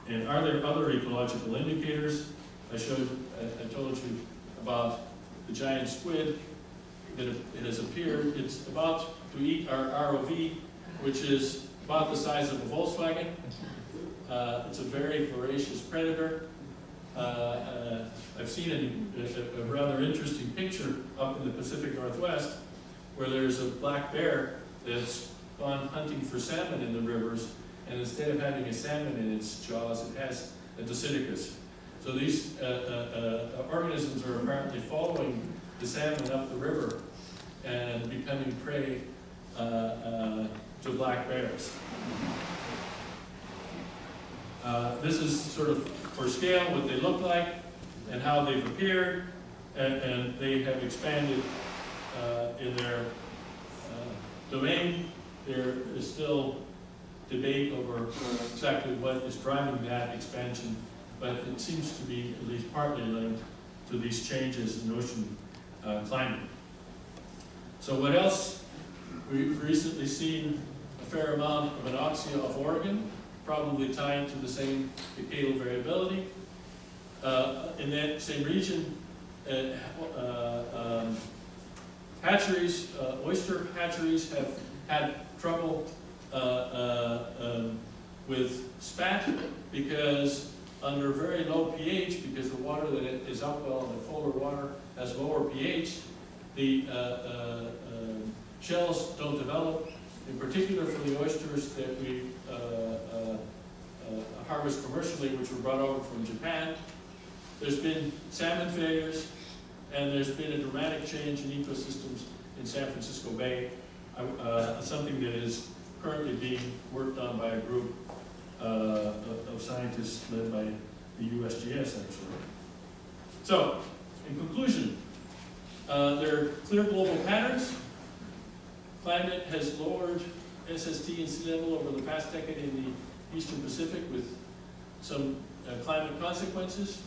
And are there other ecological indicators? I told you about the giant squid that it has appeared. It's about to eat our ROV, which is about the size of a Volkswagen. It's a very voracious predator. I've seen a rather interesting picture up in the Pacific Northwest where there's a black bear that's gone hunting for salmon in the rivers, and instead of having a salmon in its jaws, it has a Dosidicus. So these organisms are apparently following the salmon up the river and becoming prey to black bears. This is sort of for scale what they look like and how they've appeared, and they have expanded in their domain. There is still debate over exactly what is driving that expansion, but it seems to be at least partly linked to these changes in ocean climate. So what else? We've recently seen a fair amount of anoxia off Oregon, probably tied to the same decadal variability. In that same region, hatcheries, oyster hatcheries have had trouble with spat because under very low pH, because the water that is upwell in the polar water has lower pH, the shells don't develop. In particular for the oysters that we harvest commercially, which were brought over from Japan, there's been salmon failures, and there's been a dramatic change in ecosystems in San Francisco Bay, something that is currently being worked on by a group of scientists led by the USGS, actually. So, in conclusion, there are clear global patterns. Climate has lowered SST and sea level over the past decade in the Eastern Pacific with some climate consequences.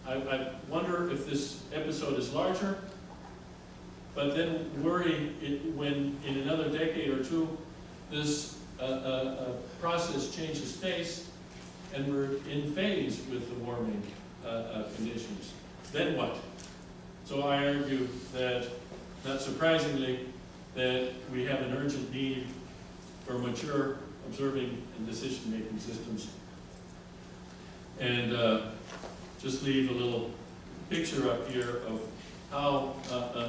I wonder if this episode is larger, but then worry when in another decade or two this process changes phase and we're in phase with the warming conditions. Then what? So I argue that, not surprisingly, that we have an urgent need for mature observing and decision-making systems. And just leave a little picture up here of how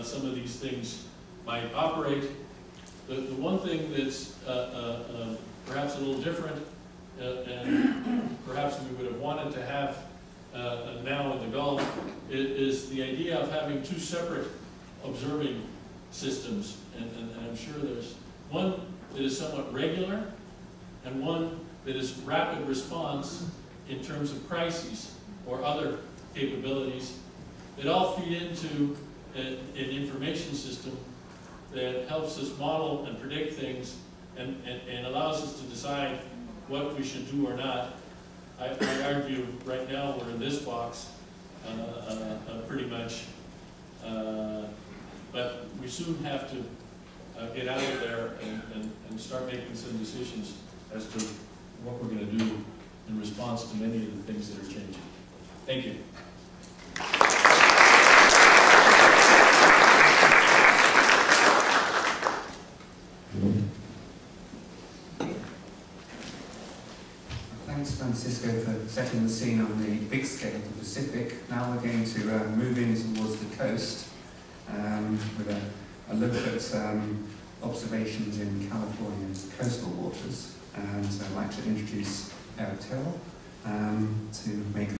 some of these things might operate. The one thing that's perhaps a little different, and perhaps we would have wanted to have now in the Gulf, is the idea of having two separate observing systems. And I'm sure there's one that is somewhat regular and one that is rapid response in terms of crises or other capabilities that all feed into an information system that helps us model and predict things and allows us to decide what we should do or not. I argue right now we're in this box pretty much, but we soon have to get out of there and start making some decisions as to what we're going to do in response to many of the things that are changing. Thank you. Thanks, Francisco, for setting the scene on the big scale of the Pacific. Now we're going to move in towards the coast with a look at observations in California's coastal waters. And I'd like to introduce Eric Till to make